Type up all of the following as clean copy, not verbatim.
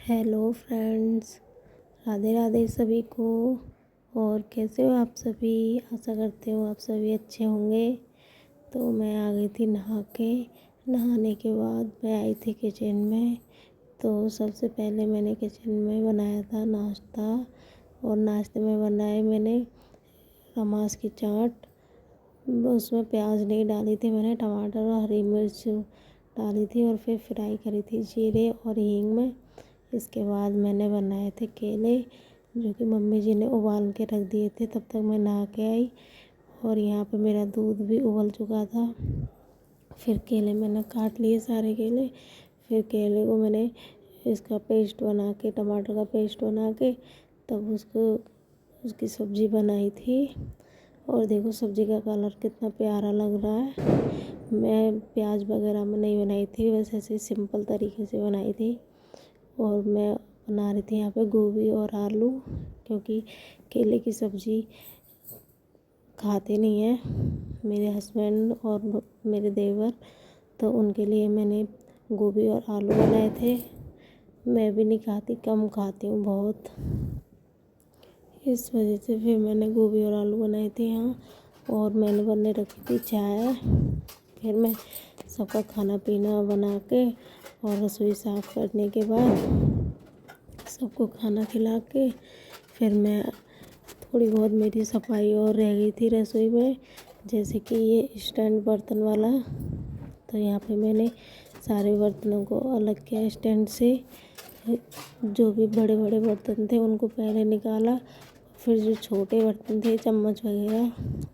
Hello friends, Radhe Radhe सभी को। और कैसे हो आप सभी? आशा करते हो आप सभी अच्छे होंगे। तो मैं आ गई थी नहाने के बाद मैं आई थी किचन में। तो सबसे पहले मैंने किचन में बनाया था नाश्ता। और नाश्ते में बनाए मैंने रमास की चाट। उसमें प्याज नहीं डाली थी, मैंने टमाटर और हरी मिर्च डाली थी और फिर फ्राई करी थी जीरे और हींग में। इसके बाद मैंने बनाए थे केले, जो कि मम्मी जी ने उबाल के रख दिए थे। तब तक मैं नहा के आई और यहाँ पे मेरा दूध भी उबल चुका था। फिर केले मैंने काट लिए, सारे केले। फिर केले को मैंने इसका पेस्ट बना के, टमाटर का पेस्ट बना के, तब उसकी सब्ज़ी बनाई थी। और देखो सब्ज़ी का कलर कितना प्यारा लग रहा है। मैं प्याज वगैरह में नहीं बनाई थी, बस ऐसे सिंपल तरीके से बनाई थी। और मैं बना रही थी यहाँ पे गोभी और आलू, क्योंकि केले की सब्ज़ी खाते नहीं हैं मेरे हस्बैंड और मेरे देवर। तो उनके लिए मैंने गोभी और आलू बनाए थे। मैं भी नहीं खाती, कम खाती हूँ बहुत, इस वजह से फिर मैंने गोभी और आलू बनाए थे यहाँ। और मैंने बनने रखी थी चाय। फिर मैं सबका खाना पीना बना के और रसोई साफ़ करने के बाद सबको खाना खिला के फिर मैं थोड़ी बहुत मेरी सफाई और रह गई थी रसोई में, जैसे कि ये स्टैंड बर्तन वाला। तो यहाँ पे मैंने सारे बर्तनों को अलग किया स्टैंड से। जो भी बड़े बड़े बर्तन थे उनको पहले निकाला, फिर जो छोटे बर्तन थे चम्मच वगैरह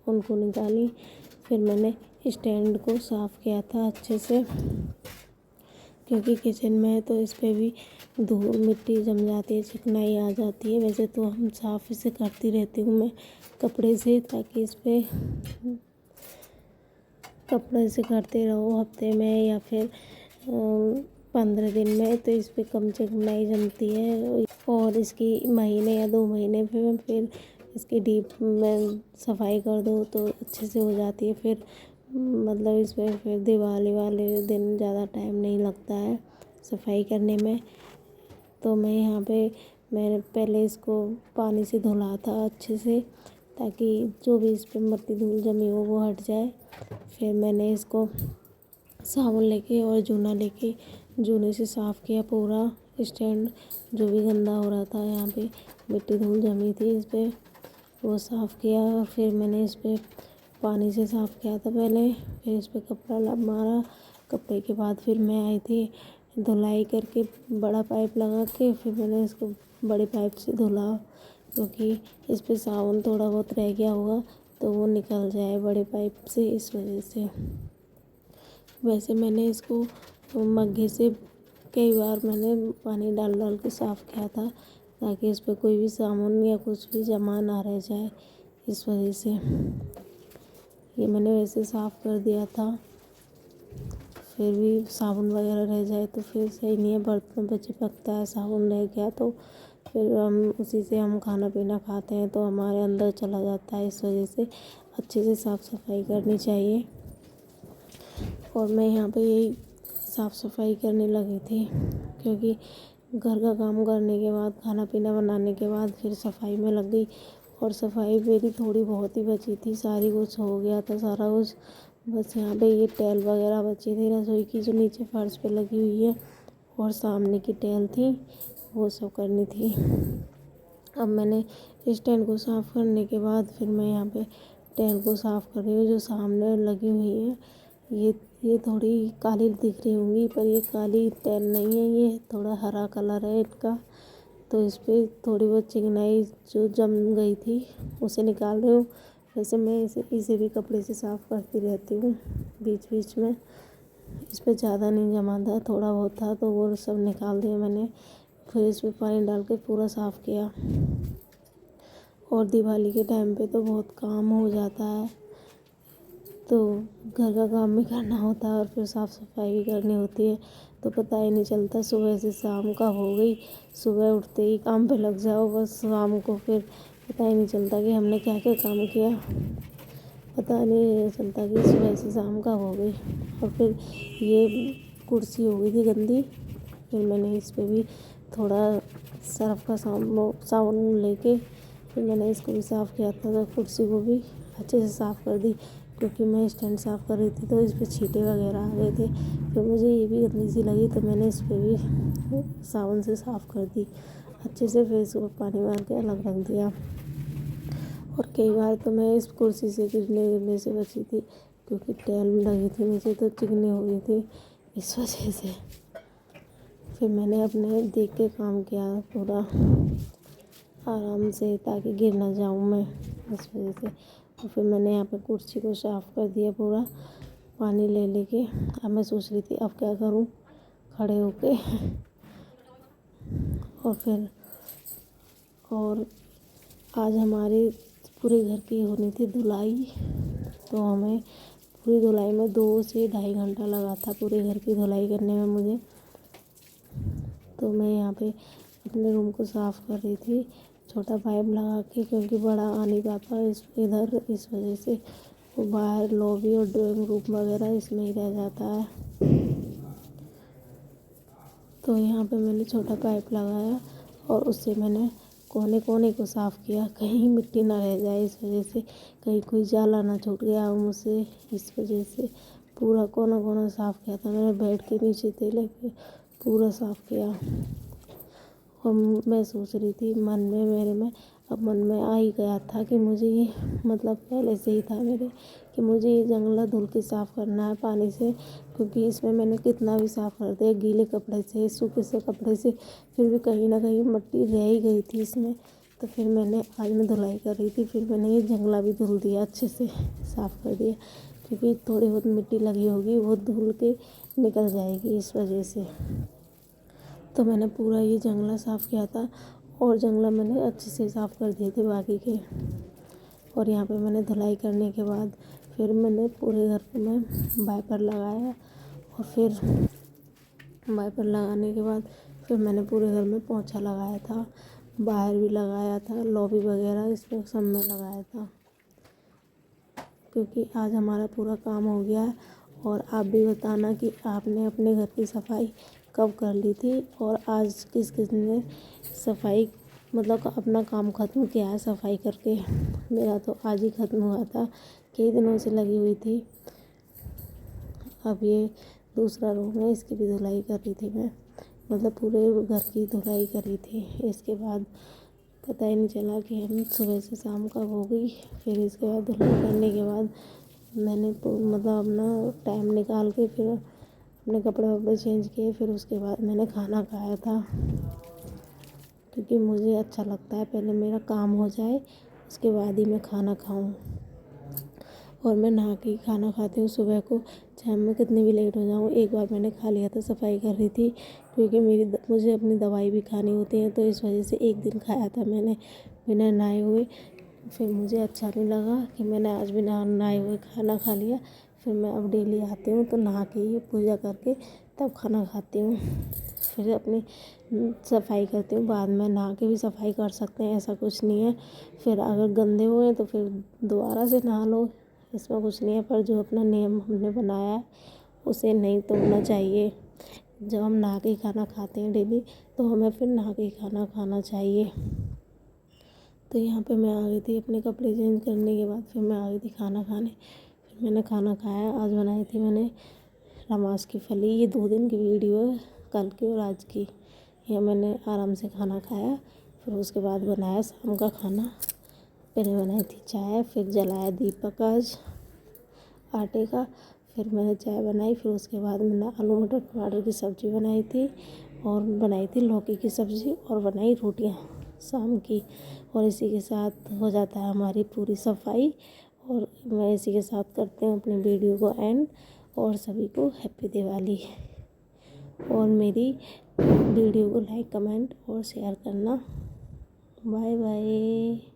उनको निकाली। फिर मैंने स्टैंड को साफ़ किया था अच्छे से, क्योंकि किचन में है तो इस पर भी धूल मिट्टी जम जाती है, चिकनाई आ जाती है। वैसे तो हम साफ़ इसे करती रहती हूँ मैं कपड़े से, ताकि इस पर कपड़े से करते रहो हफ्ते में या फिर 15 दिन में, तो इस पर कम चिकनाई जमती है। और इसकी महीने या 2 महीने फिर इसकी डीप में सफाई कर दो तो अच्छे से हो जाती है। फिर मतलब इसमें फिर दिवाली वाले दिन ज़्यादा टाइम नहीं लगता है सफाई करने में। तो मैं यहाँ पे मैंने पहले इसको पानी से धुला था अच्छे से, ताकि जो भी इस पर मिट्टी धूल जमी हो वो हट जाए। फिर मैंने इसको साबुन लेके और जूना लेके जूने से साफ़ किया पूरा स्टैंड। जो भी गंदा हो रहा था, यहाँ पे मिट्टी धूल जमी थी इस पर, वो साफ़ किया। और फिर मैंने इस पर पानी से साफ़ किया था पहले, फिर इस पर कपड़ा मारा। कपड़े के बाद फिर मैं आई थी धुलाई करके, बड़ा पाइप लगा के फिर मैंने इसको बड़े पाइप से धुला, क्योंकि इस पर साबुन थोड़ा बहुत रह गया होगा तो वो निकल जाए बड़े पाइप से, इस वजह से। वैसे मैंने इसको मग्गे से कई बार मैंने पानी डाल डाल के साफ़ किया था, ताकि इस पर कोई भी साबुन या कुछ भी जमा ना रह जाए, इस वजह से। ये मैंने वैसे साफ़ कर दिया था। फिर भी साबुन वगैरह रह जाए तो फिर सही नहीं है, बर्तन पर चिपकता है। साबुन रह गया तो फिर हम उसी से हम खाना पीना खाते हैं तो हमारे अंदर चला जाता है, इस वजह से अच्छे से साफ़ सफाई करनी चाहिए। और मैं यहाँ पे यही साफ़ सफाई करने लगी थी, क्योंकि घर का काम करने के बाद, खाना पीना बनाने के बाद फिर सफाई में लग गई। और सफाई मेरी थोड़ी बहुत ही बची थी, सारी कुछ हो गया था सारा कुछ। बस यहाँ पे ये टाइल वगैरह बची थी रसोई की, जो नीचे फर्श पे लगी हुई है, और सामने की टाइल थी, वो सब करनी थी। अब मैंने स्टैंड को साफ़ करने के बाद फिर मैं यहाँ पे टाइल को साफ़ कर रही हूँ, जो सामने लगी हुई है। ये थोड़ी काली दिख रही होंगी, पर ये काली टाइल नहीं है, ये थोड़ा हरा कलर है इनका। तो इस पर थोड़ी बहुत चिकनाई जो जम गई थी उसे निकाल रही हूँ। वैसे मैं इसे भी कपड़े से साफ़ करती रहती हूँ बीच बीच में। इस पर ज़्यादा नहीं जमा था, थोड़ा बहुत था, तो वो सब निकाल दिया मैंने। फिर इस पर पानी डाल के पूरा साफ़ किया। और दिवाली के टाइम पे तो बहुत काम हो जाता है, तो घर का काम भी करना होता है और फिर साफ़ सफाई भी करनी होती है, तो पता ही नहीं चलता सुबह से शाम कब हो गई। सुबह उठते ही काम पे लग जाओ, बस शाम को फिर पता ही नहीं चलता कि हमने क्या क्या काम किया। पता नहीं चलता कि सुबह से शाम कब हो गई। और फिर ये कुर्सी हो गई थी गंदी, फिर मैंने इस पर भी थोड़ा सर्फ का साबुन लेके फिर मैंने इसको भी साफ़ किया था। तो कुर्सी को भी अच्छे से साफ़ कर दी, क्योंकि मैं स्टैंड साफ़ कर रही थी तो इस पर छींटे वगैरह आ गए थे। फिर मुझे ये भी गंदी सी लगी तो मैंने इस पर भी साबुन से साफ़ कर दी अच्छे से। फिर इसको पानी मार के अलग रख दिया। और कई बार तो मैं इस कुर्सी से गिरने से बची थी, क्योंकि टाइल लगी थी नीचे तो चिकनी हो गई थी इस वजह से। फिर मैंने अपने देख के काम किया पूरा आराम से, ताकि गिर ना जाऊँ मैं इस वजह से। और फिर मैंने यहाँ पे कुर्सी को साफ़ कर दिया पूरा पानी ले लेके। अब मैं सोच रही थी अब क्या करूँ खड़े होके। और आज हमारे पूरे घर की होनी थी धुलाई, तो हमें पूरी धुलाई में 2 से ढाई घंटा लगा था पूरे घर की धुलाई करने में मुझे। तो मैं यहाँ पे अपने रूम को साफ़ कर रही थी छोटा पाइप लगा के, क्योंकि बड़ा आ नहीं पाता इधर, इस वजह से वो बाहर लॉबी और ड्राइंग रूम वगैरह इसमें ही रह जाता है। तो यहाँ पे मैंने छोटा पाइप लगाया और उससे मैंने कोने कोने को साफ़ किया, कहीं मिट्टी ना रह जाए इस वजह से, कहीं कोई जाला ना छूट गया हो मुझसे इस वजह से। पूरा कोना कोना साफ़ किया था मैंने, बेड के नीचे से लेके पूरा साफ़ किया। और मैं सोच रही थी मन में मेरे में, अब मन में आ ही गया था कि मुझे ये मतलब पहले से ही था मेरे कि मुझे ये जंगला धुल के साफ़ करना है पानी से, क्योंकि इसमें मैंने कितना भी साफ़ कर दिया गीले कपड़े से सूखे से कपड़े से, फिर भी कहीं ना कहीं मिट्टी रह ही गई थी इसमें। तो फिर मैंने आज मैं धुलाई कर रही थी, फिर मैंने ये जंगला भी धुल दिया, अच्छे से साफ़ कर दिया, क्योंकि थोड़ी बहुत मिट्टी लगी होगी वो धुल के निकल जाएगी इस वजह से। तो मैंने पूरा ये जंगला साफ़ किया था और जंगला मैंने अच्छे से साफ़ कर दिए थे बाकी के। और यहाँ पे मैंने धुलाई करने के बाद फिर मैंने पूरे घर को मैं वाइपर लगाया, और फिर वाइपर लगाने के बाद फिर मैंने पूरे घर में पोंछा लगाया था, बाहर भी लगाया था, लॉबी वगैरह इसमें सब में लगाया था, क्योंकि आज हमारा पूरा काम हो गया है। और आप भी बताना कि आपने अपने घर की सफाई कब कर ली थी और आज किस किस ने सफाई मतलब अपना काम ख़त्म किया है सफाई करके। मेरा तो आज ही ख़त्म हुआ था, कई दिनों से लगी हुई थी। अब ये दूसरा रूम है, इसकी भी धुलाई कर रही थी मैं, मतलब पूरे घर की धुलाई करी थी। इसके बाद पता ही नहीं चला कि हम सुबह से शाम कब हो गई। फिर इसके बाद धुलाई करने के बाद मैंने मतलब अपना टाइम निकाल के फिर अपने कपड़े वपड़े चेंज किए। फिर उसके बाद मैंने खाना खाया था, क्योंकि मुझे अच्छा लगता है पहले मेरा काम हो जाए उसके बाद ही मैं खाना खाऊं। और मैं नहा के ही खाना खाती हूँ सुबह को, चाहे मैं कितनी भी लेट हो जाऊँ। एक बार मैंने खा लिया था, सफाई कर रही थी, क्योंकि मुझे अपनी दवाई भी खानी होती है, तो इस वजह से एक दिन खाया था मैंने बिना नहाए हुए। फिर मुझे अच्छा नहीं लगा कि मैंने आज बिना नहाए हुए खाना खा लिया। फिर मैं अब डेली आती हूँ तो नहा के ही पूजा करके तब खाना खाती हूँ, फिर अपनी सफाई करती हूँ। बाद में नहा के भी सफाई कर सकते हैं, ऐसा कुछ नहीं है। फिर अगर गंदे हुए तो फिर दोबारा से नहा लो, इसमें कुछ नहीं है। पर जो अपना नियम हमने बनाया है उसे नहीं तोड़ना चाहिए। जब हम नहा के ही खाना खाते हैं डेली, तो हमें फिर नहा के ही खाना खाना चाहिए। तो यहाँ पे मैं आ गई थी अपने कपड़े चेंज करने के बाद, फिर मैं आ गई थी खाना खाने। फिर मैंने खाना खाया। आज बनाई थी मैंने रमास की फली। ये 2 दिन की वीडियो है, कल की और आज की। यह मैंने आराम से खाना खाया, फिर उसके बाद बनाया शाम का खाना। पहले बनाई थी चाय, फिर जलाया दीपक आज आटे का, फिर मैंने चाय बनाई। फिर उसके बाद मैंने आलू मटर टमाटर की सब्ज़ी बनाई थी, और बनाई थी लौकी की सब्ज़ी, और बनाई रोटियां शाम की। और इसी के साथ हो जाता है हमारी पूरी सफाई। और मैं इसी के साथ करती हूँ अपनी वीडियो को एंड। और सभी को हैप्पी दिवाली। और मेरी वीडियो को लाइक कमेंट और शेयर करना। Bye bye.